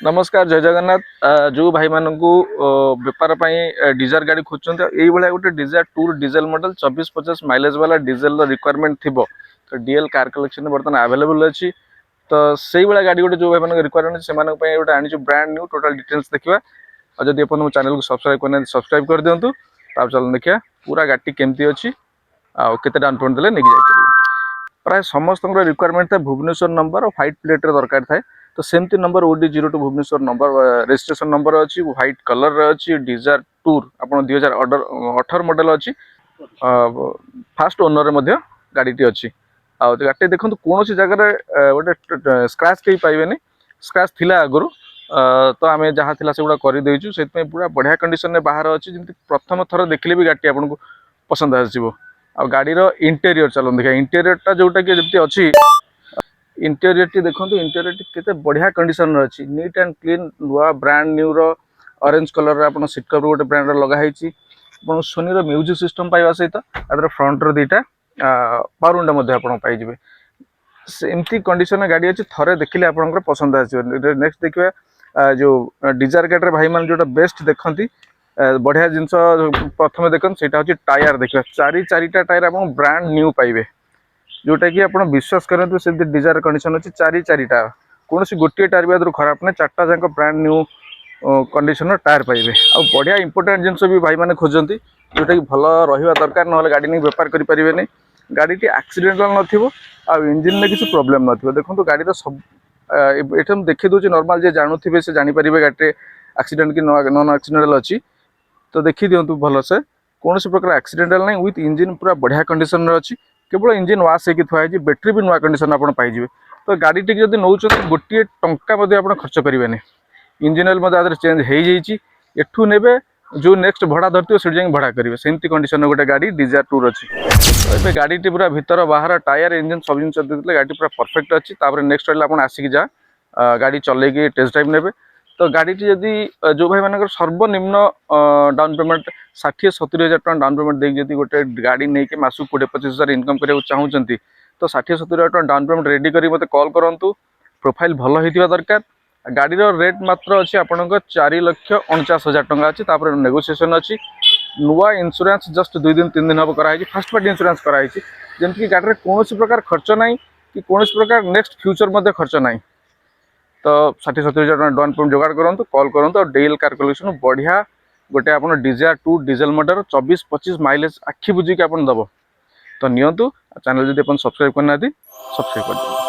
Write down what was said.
नमस्कार जय जगन्नाथ। जो भाई मान को बेपार डिजार गाड़ी खोजुंट यही गोटे डिजार टूर डीजेल मॉडल 24-50 माइलेज वाला डीजेल रिक्वायरमेंट थी तो डीएल कार कलेक्शन बर्तमान अवेलेबल अच्छी। तो से भाई गाड़ी गोटे जो भाई रिक्वायरमेंट से गोटे आनी ब्रांड न्यू टोटल डिटेल्स देखा। और जब अपन चैनल को सब्सक्राइब करना सब्सक्राइब कर दिंतु। चलो देखिए पूरा गाड़ी केमती अच्छी आते डाउन पेमेंट देले नहीं जाए। प्राय समस्त रिक्वायरमेंट था भुवनेश्वर नंबर और व्हाइट प्लेट दरकार थाए। तो सेमती number OD02 Bhubaneswar number registration number अच्छी व्हाइट कलर अच्छी डिजार टूर आप 2018 मॉडल अच्छी फास्ट ओनर गाड़ी अच्छी। गाड़ी देखो कौन जगह गोटे स्क्रैच कहीं पाइबे स्क्रैच थिला आगुरी। तो आम जहाँ थी से गुड़ा करदेचु से पूरा बढ़िया कंडीशन में बाहर अच्छी जमी प्रथम थर देखले भी गाड़ी आपको पसंद आसो। आ गाड़ीर इंटेरियर चलो देखा इंटेरियर जोटा कि जमी अच्छी इंटेरियर टी देखो इंटेरियर केते बढ़िया कंडीशन अच्छी नीट एंड क्लीन नुआ ब्रांड न्यू ऑरेंज कलर आप सीट कवर गोटे ब्रांड लगाई सोनी म्यूजिक सिस्टम पाइबा सहित फ्रंट दीटा पावर विंडो पाइबे। एमती कंडीशन गाड़ी अच्छी थरे देखिले आप पसंद आस। नेक्स्ट देखिए जो डिजार गाड़ी भाई मान जो बेस्ट देखती बढ़िया जिनस प्रथम देखते से हूँ टायर देखा चारिटा टायर आप ब्रांड न्यू पाइबे जोटा कि आप विश्वास करेंगे से डिजार कंडीशन अच्छी चारिटा कौन गोटे टायर भी खराब ना चार्टा जाक ब्रांड न्यू कंडीशन टायर पाइबे। आ बढ़िया इंपोर्टेंट जिनस भी भाई मैंने खोजती जोटा कि भल रहा दरकार ना गाड़ी नहीं बेपार करें। गाड़ी एक्सीडेंटल नथिबो आ इंजिन में किसी प्रॉब्लम नथिबो। देखो गाड़ी सब ये देखी दूसरी नॉर्मल जे जानूे से जानीपर गाड़ी एक्सीडेंट कि नॉन एक्सीडेंटल अच्छी। तो देखी दिंतु भल से कौन प्रकार एक्सीडेंटल नहीं विथ इंजिन पूरा बढ़िया कंडीशन अच्छी केवल इंजिन वाश होकर थुआई बैटेरी भी नुआ कंडीशन आप पाइबे। तो गाड़ी टी जब नौ गोटे टंका आप खर्च करेंगे इंजिन ऑयल चेंज हो जाइए ने जो नेक्स्ट भड़ा धरती से भड़ा करेंगे सेमती कंडीशन गोटे गाड़ी डिजार टूर अच्छी। तो ये गाड़ी पूरा भीतर बाहर टायर इंजिन सब जिन गाड़ी पूरा परफेक्ट अच्छी। नेक्स्ट आप आसिक जा गाड़ी चलेगी टेस्ट ड्राइव ने। तो गाड़ी जदि जो भाई मान सर्वनिम्न डाउन पेमेंट 60-70 हज़ार टाँग डाउन पेमेंट देखिए गोटे गाड़ी नहीं कि मासक 20-25 हज़ार इनकम करने चाहूँगी तो 60-70 हज़ार टाँग डाउन पेमेंट रेडी कर मत कॉल करूँ। प्रोफाइल भल होता दरकार। गाड़ीर रेट मात्र अच्छी आप 4,49,000 टंका अच्छी नेगोशिएशन अच्छी। नुआ इंश्योरेंस जस्ट 2 दिन 3 दिन हम कराई फास्ट पार्टी इंश्योरेंस कराई जमीक गाड़ी में कौन प्रकार खर्च ना कि कौन प्रकार नेक्स्ट फ्यूचर खर्च ना। तो 60-70 हज़ार डाउन पेमेंट जोगाड़ करूँ कॉल करूँ और डीएल कार कलेक्शन बढ़िया गोटे आप डिजार टू डीजेल मॉडल 24-25 माइलेज आखि बुझिकी आप दब। तो नियंतु चैनल जब आप सब्सक्राइब करना सब्सक्राइब कर।